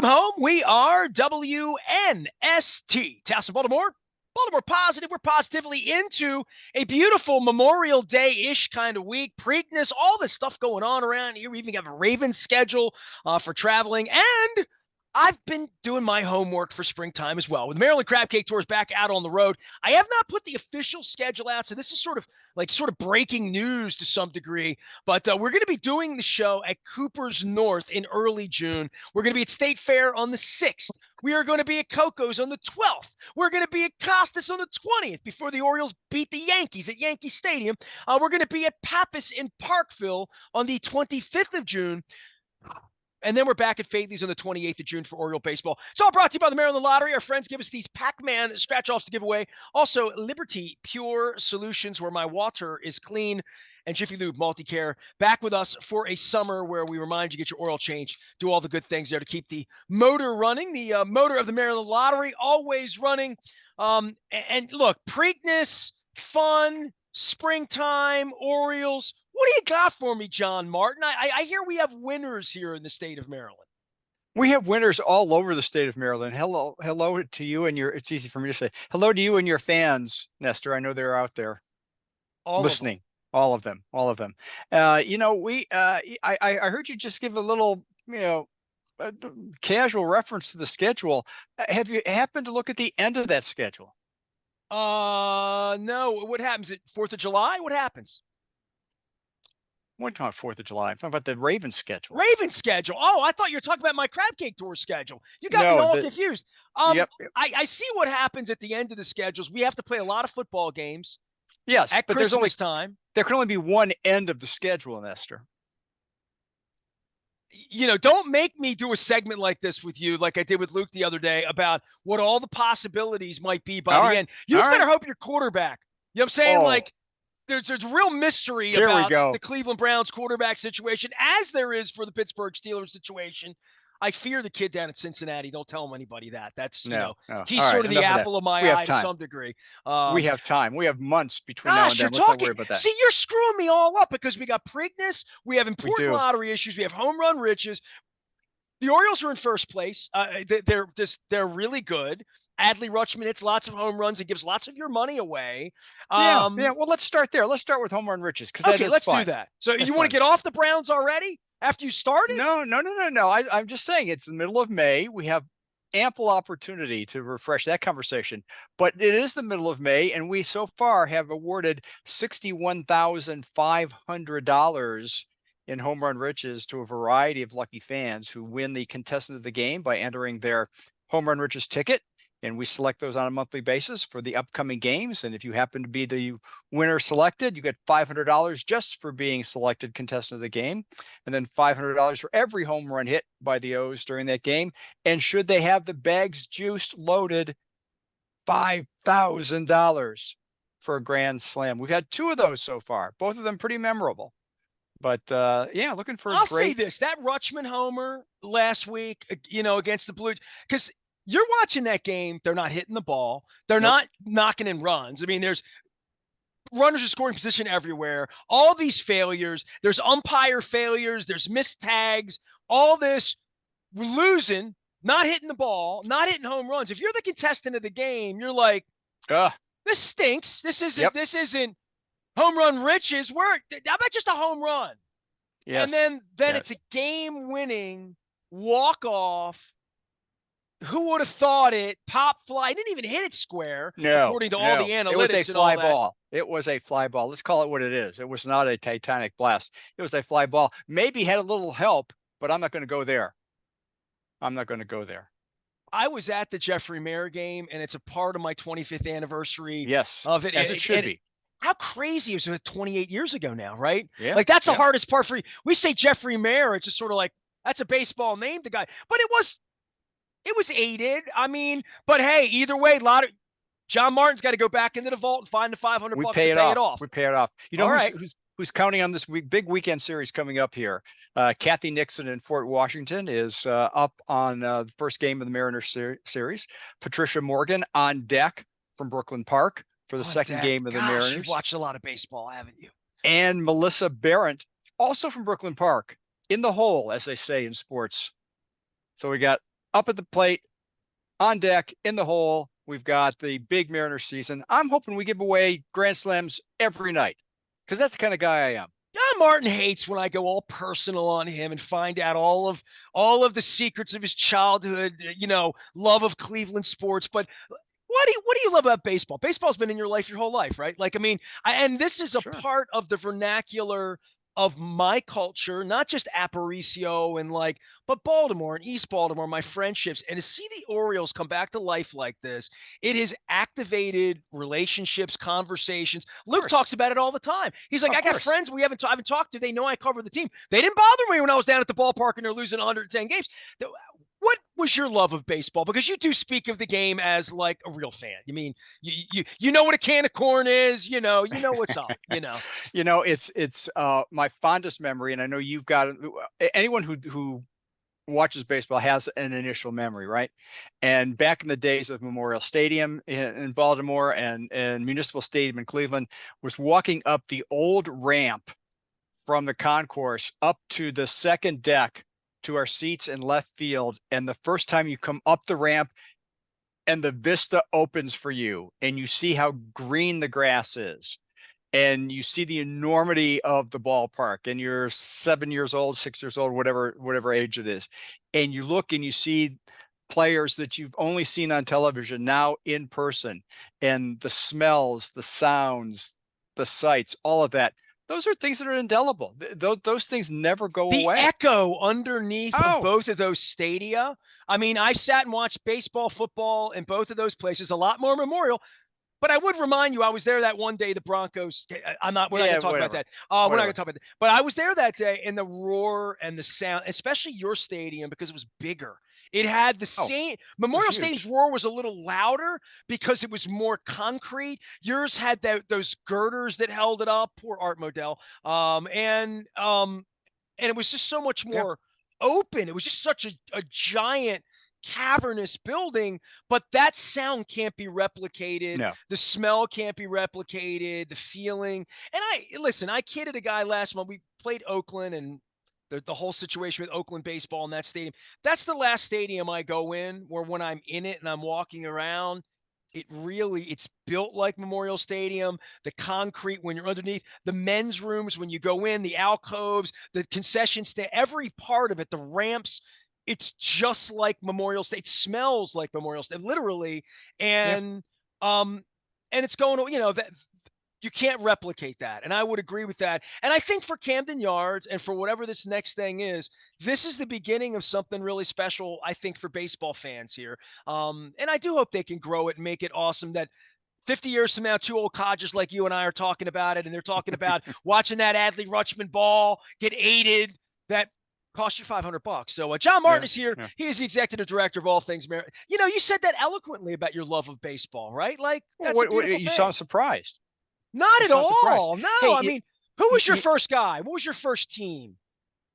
home. We are WNST. Tassel, Baltimore. Baltimore Positive. We're positively into a beautiful Memorial Day-ish kind of week. Preakness, all this stuff going on around here. We even have a Ravens schedule for traveling. And I've been doing my homework for springtime as well. With Maryland Crab Cake Tours back out on the road, I have not put the official schedule out, so this is sort of breaking news to some degree. But we're going to be doing the show at Cooper's North in early June. We're going to be at State Fair on the 6th. We are going to be at Coco's on the 12th. We're going to be at Costas on the 20th before the Orioles beat the Yankees at Yankee Stadium. We're going to be at Pappas in Parkville on the 25th of June. And then we're back at Faithley's on the 28th of June for Oriole baseball. It's all brought to you by the Maryland Lottery. Our friends give us these Pac-Man scratch-offs to give away. Also, Liberty Pure Solutions, where my water is clean, and Jiffy Lube Multicare, back with us for a summer where we remind you to get your oil changed, do all the good things there to keep the motor running. The motor of the Maryland Lottery always running. And look, Preakness, fun, springtime, Orioles. What do you got for me, John Martin? I hear we have winners here in the state of Maryland. We have winners all over the state of Maryland. Hello to you and it's easy for me to say hello to you and your fans, Nestor. I know they're out there listening. All of them. I heard you just give a little, casual reference to the schedule. Have you happened to look at the end of that schedule? No. What happens at 4th of July? What happens? We're talking 4th of July. I'm talking about the Ravens schedule. Ravens schedule. Oh, I thought you were talking about my Crab Cake Tour schedule. You got me all confused. Yep. I see what happens at the end of the schedules. We have to play a lot of football games. Yes, at but Christmas time. There can only be one end of the schedule, Nestor. Don't make me do a segment like this with you, like I did with Luke the other day, about what all the possibilities might be by the end. You just better hope your quarterback. You know what I'm saying? Like, there's real mystery about the Cleveland Browns quarterback situation, as there is for the Pittsburgh Steelers situation. I fear the kid down at Cincinnati. Don't tell him anybody that. That's, he's sort of the apple of my eye to some degree. We have time. We have months between now and then. Let's not worry about that. See, you're screwing me all up because we got Preakness. We have important lottery issues. We have home run riches. The Orioles are in first place. They're really good. Adley Rutschman hits lots of home runs and gives lots of your money away. Well, let's start there. Let's start with home run riches because let's do that. So you want to get off the Browns already after you started? No. I'm just saying it's the middle of May. We have ample opportunity to refresh that conversation, but it is the middle of May, and we so far have awarded $61,500 in home run riches to a variety of lucky fans who win the contestant of the game by entering their home run riches ticket. And we select those on a monthly basis for the upcoming games. And if you happen to be the winner selected, you get $500 just for being selected contestant of the game. And then $500 for every home run hit by the O's during that game. And should they have the bags juiced loaded, $5,000 for a grand slam. We've had 2 of those so far, both of them pretty memorable. But looking for I'll say this, that Rutschman homer last week, against the Blues, because you're watching that game, they're not hitting the ball. They're not knocking in runs. I mean, there's runners in scoring position everywhere. All these failures. There's umpire failures. There's missed tags. All this. We're losing, not hitting the ball, not hitting home runs. If you're the contestant of the game, you're like, this stinks. This isn't home run riches. How about just a home run? Yes. And then it's a game-winning walk-off. Who would have thought it? Pop fly. Didn't even hit it square, according to all the analytics. It was a fly ball. It was a fly ball. Let's call it what it is. It was not a Titanic blast. It was a fly ball. Maybe had a little help, but I'm not going to go there. I was at the Jeffrey Mayer game, and it's a part of my 25th anniversary. Yes, of it, as it should be. How crazy is it? 28 years ago now, right? Yeah. Like that's the hardest part for you. We say Jeffrey Mayer, it's just sort of like that's a baseball name, the guy, but it was aided. I mean, but hey, either way, John Martin's got to go back into the vault and find the $500 to pay it off. We pay it off. You know who's counting on this big weekend series coming up here? Kathy Nixon in Fort Washington is up on the first game of the Mariners series. Patricia Morgan on deck from Brooklyn Park for the second game of the Mariners. You've watched a lot of baseball, haven't you? And Melissa Barrett, also from Brooklyn Park, in the hole, as they say in sports. So we got up at the plate, on deck, in the hole. We've got the big Mariners season. I'm hoping we give away grand slams every night because that's the kind of guy I am. John Martin hates when I go all personal on him and find out all of the secrets of his childhood, love of Cleveland sports. But what do you love about baseball? Baseball's been in your life your whole life, right? Like, I mean, and this is a Sure. part of the vernacular of my culture, not just Aparicio and but Baltimore and East Baltimore, my friendships, and to see the Orioles come back to life like this, it has activated relationships, conversations. Of Luke course. talks about it all the time. He's like, Of I got course. friends I haven't talked to. They know I cover the team. They didn't bother me when I was down at the ballpark and they're losing 110 games. What was your love of baseball? Because you do speak of the game as like a real fan. You mean you know what a can of corn is, you know what's up, It's my fondest memory, and I know you've got anyone who watches baseball has an initial memory, right? And back in the days of Memorial Stadium in Baltimore and Municipal Stadium in Cleveland, was walking up the old ramp from the concourse up to the second deck to our seats in left field. And the first time you come up the ramp and the vista opens for you and you see how green the grass is and you see the enormity of the ballpark and you're 7 years old, 6 years old, whatever age it is. And you look and you see players that you've only seen on television now in person, and the smells, the sounds, the sights, all of that. Those are things that are indelible. Those things never go the away. echo underneath of Oh, both of those stadia. I mean, I sat and watched baseball, football in both of those places, a lot more Memorial. But I would remind you, I was there that one day the Broncos. We're not going yeah, to talk about whatever, that. We're not going to whatever. talk about that. But I was there that day, and the roar and the sound, especially your stadium, because it was bigger. It had the Oh, same. it was Memorial Stadium's huge. roar was a little louder because it was more concrete. Yours had those girders that held it up. Poor Art Modell. And it was just so much Yeah. more open. It was just such a giant cavernous building, but that sound can't be replicated. No. The smell can't be replicated, the feeling. And I kidded a guy last month. We played Oakland and the whole situation with Oakland baseball in that stadium. That's the last stadium I go in where when I'm in it and I'm walking around, it's built like Memorial Stadium. The concrete when you're underneath, the men's rooms when you go in, the alcoves, the concession stand, every part of it, the ramps, it's just like Memorial Stadium. It smells like Memorial Stadium, literally. Yeah. And um and it's going to, that you can't replicate that. And I would agree with that. And I think for Camden Yards and for whatever this next thing is, this is the beginning of something really special, I think, for baseball fans here. And I do hope they can grow it and make it awesome that 50 years from now, two old codgers like you and I are talking about it, and they're talking about watching that Adley Rutschman ball get aided that cost you $500. So John Martin Yeah. is here. Yeah. He is the executive director of all things Mar. You said that eloquently about your love of baseball, right? Like, Well, that's a what beautiful you sound thing. surprised. Not You at sound surprised. all. No, Hey, I mean, who was your you, first guy? What was your first team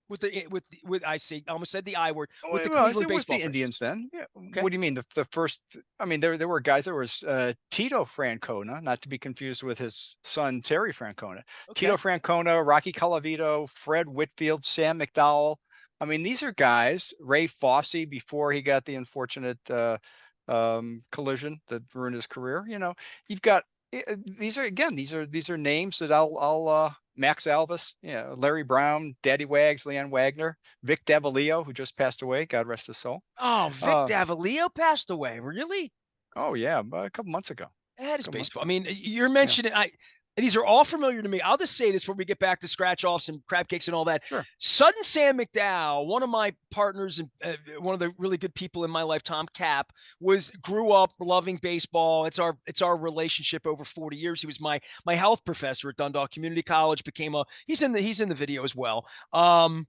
with I almost said the I word with the well, Cleveland it was the baseball Indians franchise? then. Yeah. Okay. What do you mean the first? I mean, there were guys. There was Tito Francona, not to be confused with his son Terry Francona. Tito Okay. Francona, Rocky Colavito, Fred Whitfield, Sam McDowell. I mean, these are guys. Ray Fosse before he got the unfortunate collision that ruined his career. You've got these are names that I'll Max Alvis, Larry Brown, Daddy Wags, Leon Wagner, Vic Davalillo, who just passed away, God rest his soul. Oh, Vic Uh, Davalillo passed away. Really? oh yeah, a couple months ago. That A is couple months baseball. I ago. mean, you're Yeah, mentioning these are all familiar to me. I'll just say this before we get back to scratch offs and crab cakes and all that. sure. Sudden Sam McDowell, one of my partners and one of the really good people in my life, Tom Cap, grew up loving baseball. It's our relationship over 40 years. He was my health professor at Dundalk Community College. He's in the video as well. And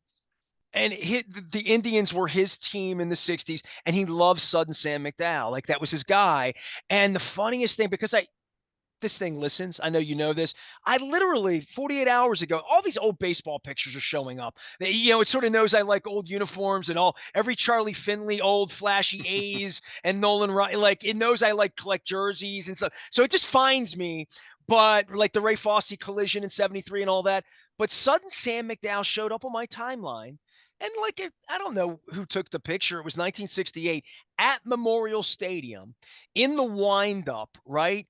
the Indians were his team in the 60s, and he loved Sudden Sam McDowell. Like, that was his guy. And the funniest thing, because this thing listens, I know you know this. I literally 48 hours ago, all these old baseball pictures are showing up. It sort of knows I like old uniforms and every Charlie Finley old flashy A's and Nolan Ryan. Like, it knows I like collect jerseys and stuff. So it just finds me. But like the Ray Fosse collision in '73 and all that. But Sudden Sam McDowell showed up on my timeline. And I don't know who took the picture. It was 1968 at Memorial Stadium in the windup, right?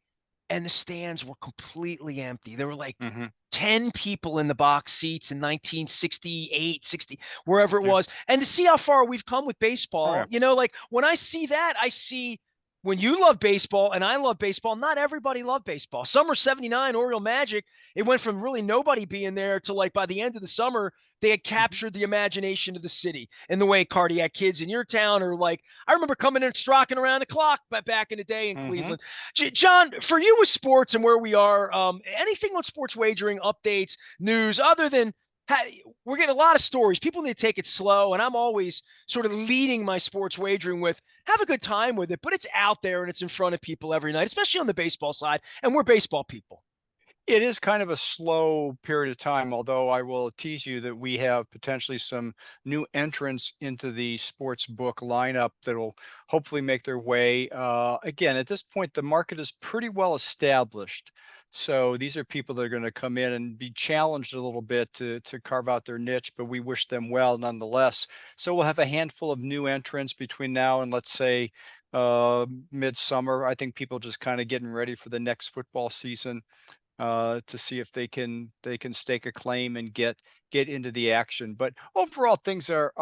And the stands were completely empty. There were like Hmm. 10 people in the box seats in 1968, 60, wherever it Yeah. was. And to see how far we've come with Oh yeah. baseball, like when I see that, I see when you love baseball and I love baseball, not everybody loved baseball. Summer 79, Oriole Magic, it went from really nobody being there to like by the end of the summer, they had Hmm. captured the imagination of the city in the way cardiac kids in your town are like, I remember coming in and strocking around the clock back in the day in Hmm. Cleveland. John, for you with sports and where we are, anything on sports wagering updates, news, other than we're getting a lot of stories. People need to take it slow, and I'm always sort of leading my sports wagering with have a good time with it, but it's out there and it's in front of people every night, especially on the baseball side, and we're baseball people. It is kind of a slow period of time, although I will tease you that we have potentially some new entrants into the sports book lineup that'll hopefully make their way. Again, at this point, the market is pretty well established. So these are people that are going to come in and be challenged a little bit to carve out their niche, but we wish them well nonetheless. So we'll have a handful of new entrants between now and let's say midsummer. I think people just kind of getting ready for the next football season to see if they can stake a claim and get into the action. But overall, things are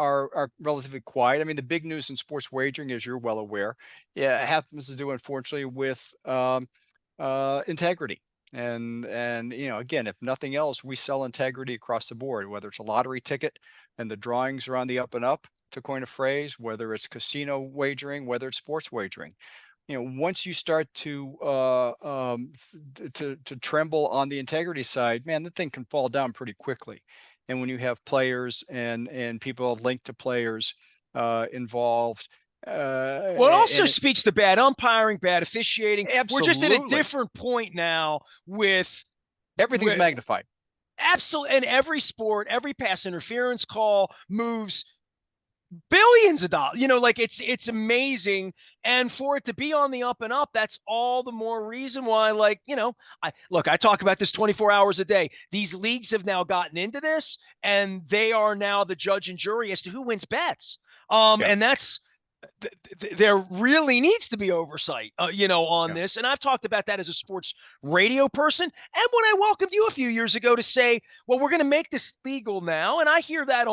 relatively quiet. I mean, the big news in sports wagering, as you're well aware, yeah, it happens to do unfortunately with integrity. And again, if nothing else, we sell integrity across the board, whether it's a lottery ticket and the drawings are on the up and up, to coin a phrase, whether it's casino wagering, whether it's sports wagering. Once you start to tremble on the integrity side, man, the thing can fall down pretty quickly. And when you have players and people linked to players involved, Well, it also and it, speaks to bad umpiring, bad officiating. We're just at a absolutely different point now with everything's with magnified. absolutely, and every sport, every pass interference call moves billions of dollars. Like it's amazing, and for it to be on the up and up, that's all the more reason why. I talk about this 24 hours a day. These leagues have now gotten into this, and they are now the judge and jury as to who wins bets. Yeah, And that's there really needs to be oversight, on yeah. this. And I've talked about that as a sports radio person. And when I welcomed you a few years ago to say, well, we're going to make this legal now. And I hear that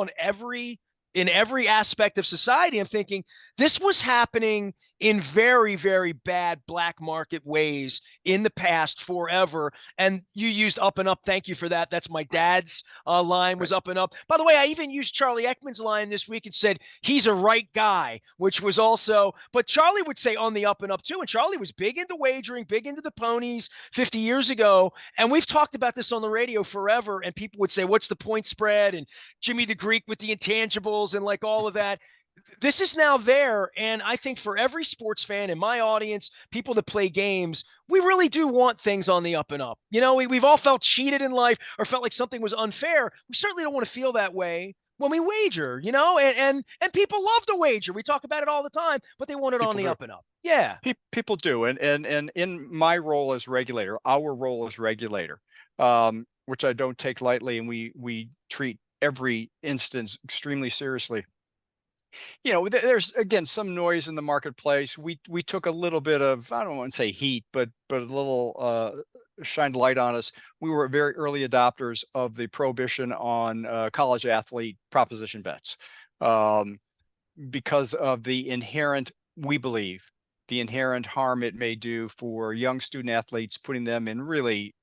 in every aspect of society. I'm thinking this was happening in very, very bad black market ways in the past forever. And you used up and up. Thank you for that. That's my dad's line was Right. up and up. By the way, I even used Charlie Ekman's line this week and said, he's a right guy, which was also, but Charlie would say on the up and up too. And Charlie was big into wagering, big into the ponies 50 years ago. And we've talked about this on the radio forever. And people would say, what's the point spread? And Jimmy the Greek with the intangibles and like all of that. This is now there. And I think for every sports fan in my audience, people that play games, we really do want things on the up and up. We've all felt cheated in life or felt like something was unfair. We certainly don't want to feel that way when we wager, and people love to wager. We talk about it all the time, but they want it on People the do. up and up. Yeah. People do, and in my role as regulator, our role as regulator, which I don't take lightly, and we treat every instance extremely seriously. There's again some noise in the marketplace. We took a little bit of, I don't want to say heat, but a little shined light on us. We were very early adopters of the prohibition on college athlete proposition bets, um, because of the inherent, we believe, the inherent harm it may do for young student athletes, putting them in really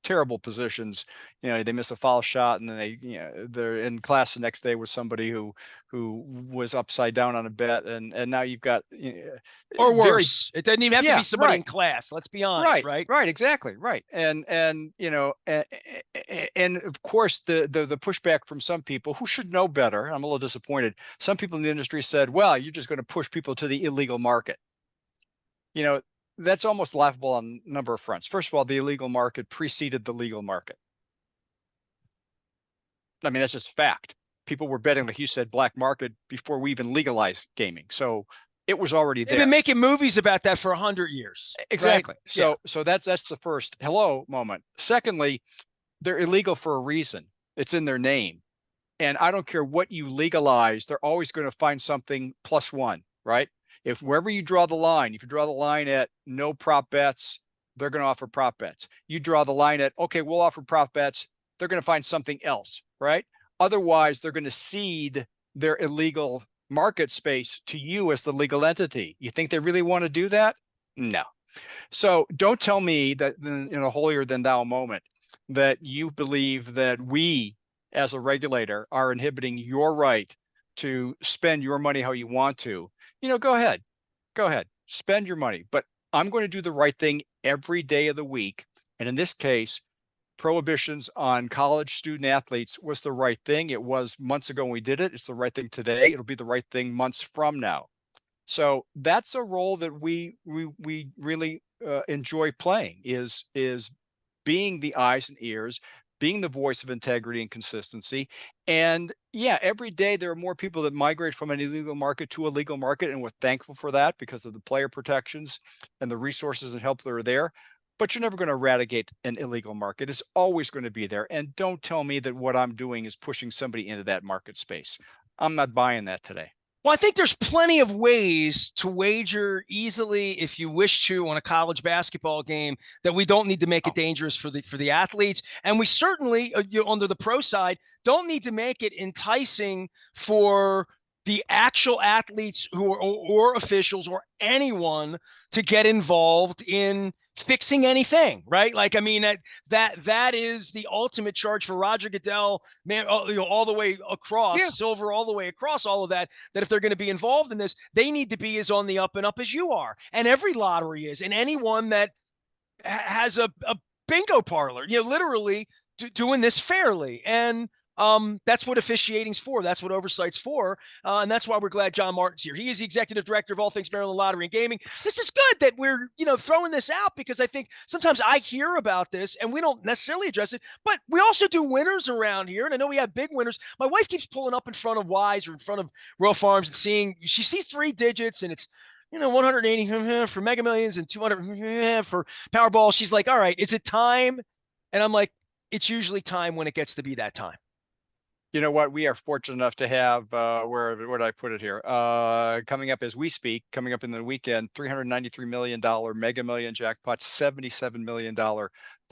terrible positions. They miss a foul shot, and then they're in class the next day with somebody who was upside down on a bet, and now you've got Or very, worse. It doesn't even have to be yeah, somebody in right, class. Let's be honest, right, right? right, exactly, right. And of course the pushback from some people who should know better. I'm a little disappointed. Some people in the industry said, well, you're just going to push people to the illegal market. you know, that's almost laughable on a number of fronts. First of all, the illegal market preceded the legal market. I mean, that's just fact. People were betting, like you said, black market before we even legalized gaming. So it was already They've been there. making movies about that for 100 years, right? Exactly. Yeah. So that's the first hello moment. Secondly, they're illegal for a reason. It's in their name. And I don't care what you legalize, they're always going to find something +1, right? If wherever you draw the line, if you draw the line at no prop bets, they're going to offer prop bets. You draw the line at, okay, we'll offer prop bets, they're going to find something else, right? Otherwise, they're going to cede their illegal market space to you as the legal entity. You think they really want to do that? No. So don't tell me that in a holier than thou moment that you believe that we as a regulator are inhibiting your right to spend your money how you want to. Go ahead, spend your money, but I'm going to do the right thing every day of the week. And in this case, prohibitions on college student athletes was the right thing. It was months ago when we did it. It's the right thing today. It'll be the right thing months from now. So that's a role that we really enjoy playing, is being the eyes and ears, being the voice of integrity and consistency. And yeah, every day there are more people that migrate from an illegal market to a legal market, and we're thankful for that because of the player protections and the resources and help that are there. But you're never going to eradicate an illegal market. It's always going to be there. And don't tell me that what I'm doing is pushing somebody into that market space. I'm not buying that today. Well, I think there's plenty of ways to wager easily if you wish to on a college basketball game that we don't need to make it dangerous for the athletes, and we certainly under the pro side don't need to make it enticing for the actual athletes who are or officials or anyone to get involved in fixing anything, right? Like, I mean, that is the ultimate charge for Roger Goodell, man, all the way across, Silver, all the way across all of that, that if they're going to be involved in this, they need to be as on the up and up as you are. And every lottery is, and anyone that has a bingo parlor, literally doing this fairly. And that's what officiating's for. That's what oversight's for. And that's why we're glad John Martin's here. He is the executive director of all things Maryland Lottery and Gaming. This is good that we're, throwing this out, because I think sometimes I hear about this and we don't necessarily address it, but we also do winners around here. And I know we have big winners. My wife keeps pulling up in front of Wise or in front of Royal Farms and she sees 3 digits and it's, 180 for Mega Millions and 200 for Powerball. She's like, all right, is it time? And I'm like, it's usually time when it gets to be that time. You know what? We are fortunate enough to have, where did I put it here? Coming up as we speak, coming up in the weekend, $393 million Mega Million jackpot, $77 million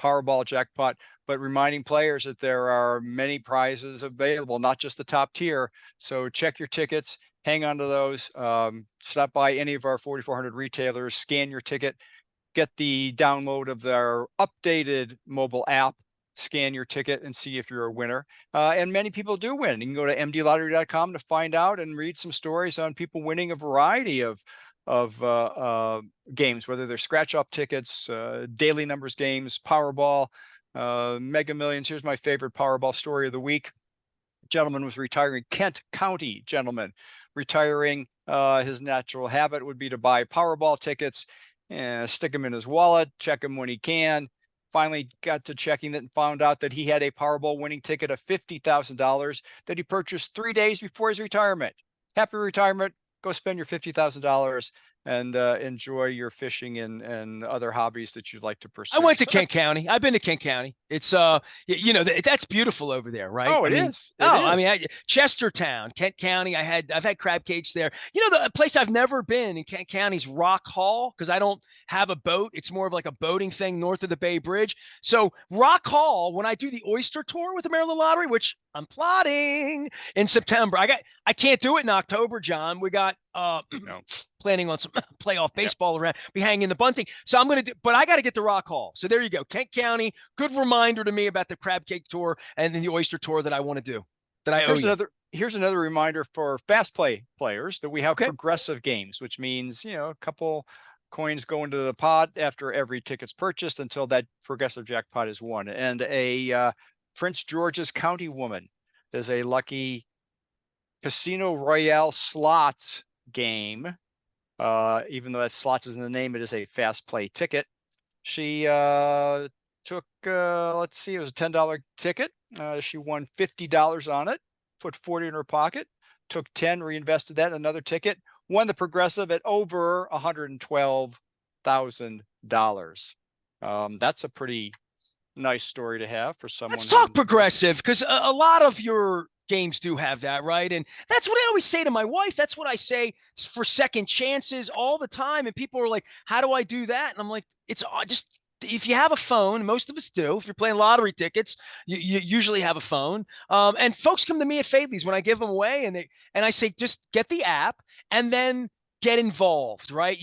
Powerball jackpot, but reminding players that there are many prizes available, not just the top tier. So check your tickets, hang on to those, stop by any of our 4,400 retailers, scan your ticket, get the download of their updated mobile app, scan your ticket and see if you're a winner. And many people do win. You can go to mdlottery.com to find out and read some stories on people winning a variety of games, whether they're scratch off tickets, daily numbers games, Powerball, Mega Millions. Here's my favorite Powerball story of the week. Gentleman was retiring, Kent County gentleman, retiring. His natural habit would be to buy Powerball tickets and stick them in his wallet, check them when he can. Finally got to checking it and found out that he had a Powerball winning ticket of $50,000 that he purchased 3 days before his retirement. Happy retirement. Go spend your $50,000 and enjoy your fishing and other hobbies that you'd like to pursue. I went to Kent County. I've been to Kent County. It's that's beautiful over there, right? Oh, it is. I mean, Chestertown, Kent County. I've had crab cakes there. The place I've never been in Kent County's Rock Hall, because I don't have a boat. It's more of like a boating thing north of the Bay Bridge. So Rock Hall, when I do the oyster tour with the Maryland Lottery, which I'm plotting in September, I can't do it in October, John. We got planning on some playoff baseball around, be hanging the bunting. So I'm going to but I got to get to Rock Hall. So there you go. Kent County, good reminder to me about the crab cake tour and then the oyster tour that I want to do, that I owe you. Here's another reminder for fast play players that we have progressive games, which means, a couple coins go into the pot after every ticket's purchased until that progressive jackpot is won. And a Prince George's County woman is a lucky Casino Royale slots game. Even though that slots is in the name, it is a fast play ticket. She took, let's see, it was a $10 ticket. She won $50 on it, put 40 in her pocket, took 10, reinvested that in another ticket, won the progressive at over $112,000. That's a pretty nice story to have for someone. Let's talk progressive, because a lot of your games do have that, right? And that's what I always say to my wife. That's what I say for second chances all the time. And people are like, "How do I do that?" And I'm like, "It's just if you have a phone, most of us do. If you're playing lottery tickets, you usually have a phone. And folks come to me at Fadley's when I give them away, and I say, just get the app and then get involved, right?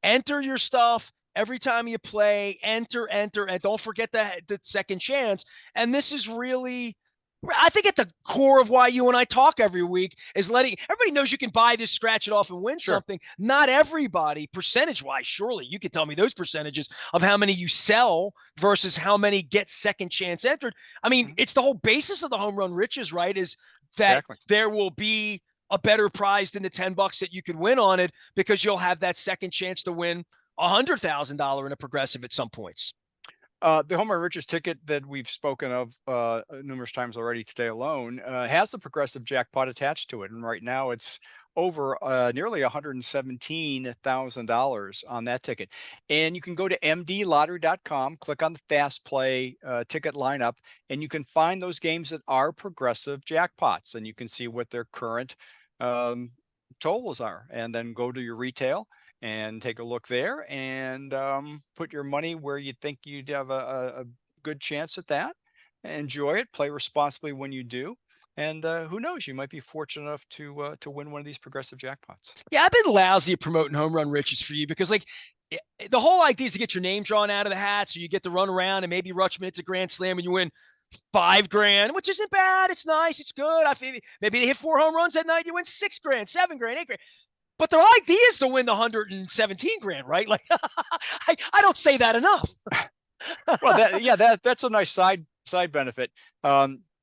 Enter your stuff." Every time you play, enter, and don't forget the second chance. And this is really, I think at the core of why you and I talk every week is letting everybody knows you can buy this, scratch it off, and win Sure. something. Not everybody, percentage wise, surely you could tell me those percentages of how many you sell versus how many get second chance entered. I mean, Mhm. it's the whole basis of the home run riches, right? Is that Exactly. there will be a better prize than the $10 that you could win on it because you'll have that second chance to win $100,000 in a progressive at some points. The Home Run Riches ticket that we've spoken of numerous times already today alone has the progressive jackpot attached to it, and right now it's over nearly $117,000 on that ticket. And you can go to mdlottery.com, click on the Fast Play ticket lineup, and you can find those games that are progressive jackpots, and you can see what their current um, totals are, and then go to your retail and take a look there and put your money where you think you'd have a good chance at that. Enjoy it, play responsibly when you do, and who knows, you might be fortunate enough to win one of these progressive jackpots. Yeah, I've been lousy at promoting home run riches for you because, like, the whole idea is to get your name drawn out of the hat so you get to run around and maybe Rutschman hits a grand slam and you win 5 grand, which isn't bad. It's nice. It's good. I feel maybe they hit 4 home runs that night. You win 6 grand, 7 grand, 8 grand. But the idea is to win the 117 grand, right? Like, I don't say that enough. Well, that's a nice side benefit.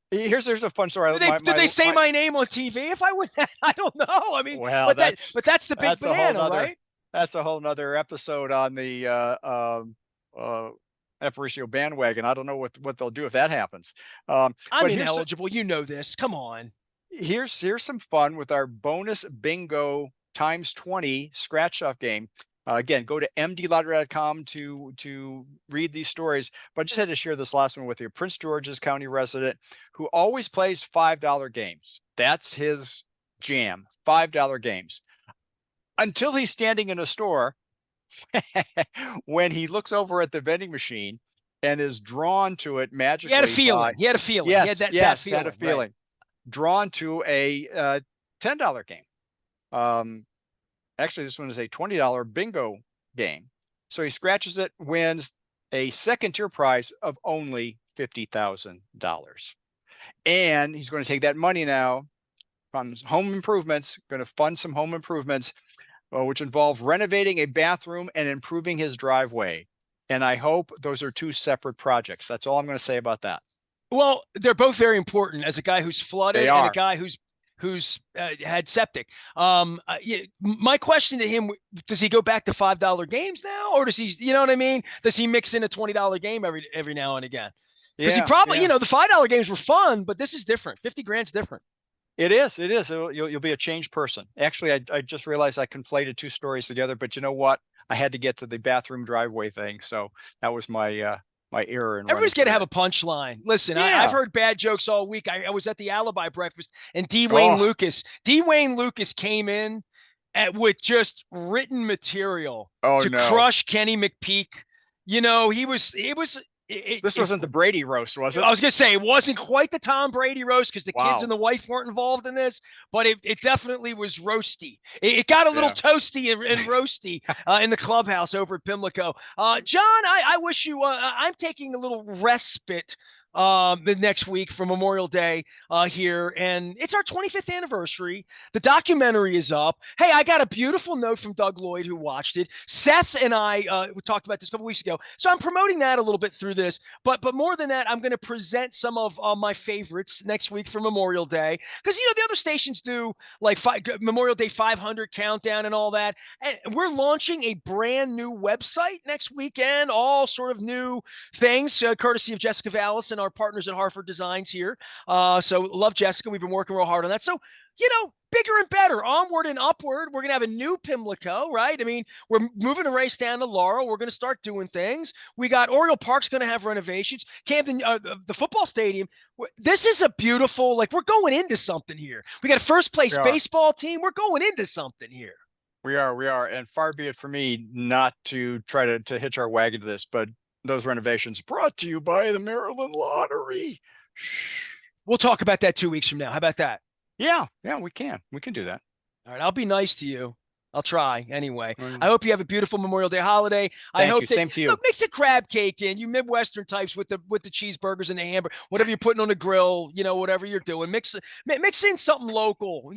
Here's a fun story. Did they say my name on TV if I win that? I don't know. I mean, Well, but that's the big that's a whole banana, nother right? that's a whole nother episode on the uh Aparicio bandwagon. I don't know what they'll do if that happens. I'm But here's ineligible. You know this. Come on. here's some fun with our bonus bingo times 20 scratch off game. Again, go to mdlottery.com to read these stories. But I just had to share this last one with you. Prince George's County resident who always plays $5 games. That's his jam, $5 games. Until he's standing in a store when he looks over at the vending machine and is drawn to it He had a magically by, feeling. He had a feeling. He had yes, that yes, had a feeling, right? feeling, drawn to a $10 game. Um, Actually, this one is a $20 bingo game. So he scratches it, wins a second tier prize of only $50,000. And he's going to take that money now from home improvements, going to fund some home improvements, which involve renovating a bathroom and improving his driveway. And I hope those are two separate projects. That's all I'm going to say about that. Well, they're both very important as a guy who's They flooded and a are. guy who's had septic. Yeah, my question to him: does he go back to $5 games now, or does he? You know what I mean? Does he mix in a $20 game every now and again? Because he Yeah, probably, yeah. the $5 games were fun, but this is different. 50 grand's different. It is. It is. You'll be a changed person. Actually, I just realized I conflated two stories together. But you know what? I had to get to the bathroom driveway thing, so that was my error in running Everybody's got to through have that. a punchline. Listen, I've Yeah. heard bad jokes all week. I was at the Alibi breakfast, and Oh, D. Wayne Lucas came in with just written material oh to no. crush Kenny McPeak. He was, it was, This if wasn't the Brady roast, was it? I was gonna say it wasn't quite the Tom Brady roast because the kids Wow. and the wife weren't involved in this, but it definitely was roasty. It got a little Yeah. toasty and roasty in the clubhouse over at Pimlico. John, I wish you. I'm taking a little respite the next week for Memorial Day here, and it's our 25th anniversary. The documentary is up. Hey, I got a beautiful note from Doug Lloyd who watched it. Seth and I we talked about this a couple weeks ago, so I'm promoting that a little bit through this. But more than that, I'm going to present some of my favorites next week for Memorial Day because the other stations do like Memorial Day 500 countdown and all that. And we're launching a brand new website next weekend, all sort of new things, courtesy of Jessica Vallis and and our partners at Hartford Designs here. So love Jessica. We've been working real hard on that. So, bigger and better, onward and upward. We're going to have a new Pimlico, right? I mean, we're moving a race down to Laurel. We're going to start doing things. We got Oriole Park's going to have renovations. Camden, the football stadium. This is a beautiful, we're going into something here. We got a first place baseball team. We're going into something here. We are. And far be it for me not to try to hitch our wagon to this, but those renovations brought to you by the Maryland Lottery. Shh. We'll talk about that 2 weeks from now. How about that? Yeah, we can do that. All right. I'll be nice to you. I'll try anyway. I hope you have a beautiful Memorial Day holiday. I hope that, same to you. Mix a crab cake in, you Midwestern types with the cheeseburgers and the hamburger, whatever you're putting on the grill, whatever you're doing. Mix in something local,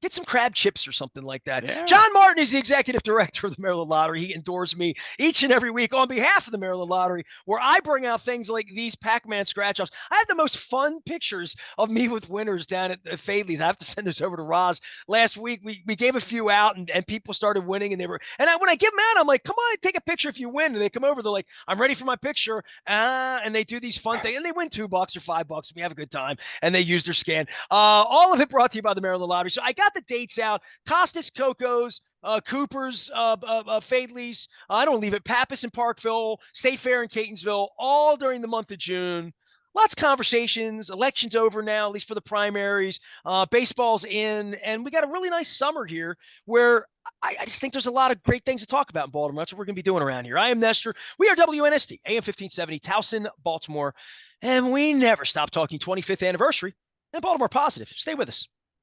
get some crab chips or something like that. Yeah. John Martin is the executive director of the Maryland Lottery. He endorses me each and every week on behalf of the Maryland Lottery, where I bring out things like these Pac-Man scratch-offs. I have the most fun pictures of me with winners down at Fadley's. I have to send this over to Roz. Last week, we gave a few out, and people started winning, and when I give them out, I'm like, come on, take a picture if you win. And they come over, they're like, I'm ready for my picture. And they do these fun things, and they win $2 or $5. We have a good time, and they use their scan. All of it brought to you by the Maryland Lottery. So I got the dates out. Costas, Coco's, Cooper's, Fadley's. I don't leave it. Pappas in Parkville, State Fair in Catonsville, all during the month of June. Lots of conversations. Election's over now, at least for the primaries. Baseball's in, and we got a really nice summer here where I just think there's a lot of great things to talk about in Baltimore. That's what we're going to be doing around here. I am Nestor. We are WNST, AM 1570, Towson, Baltimore, and we never stop talking 25th anniversary and Baltimore positive. Stay with us.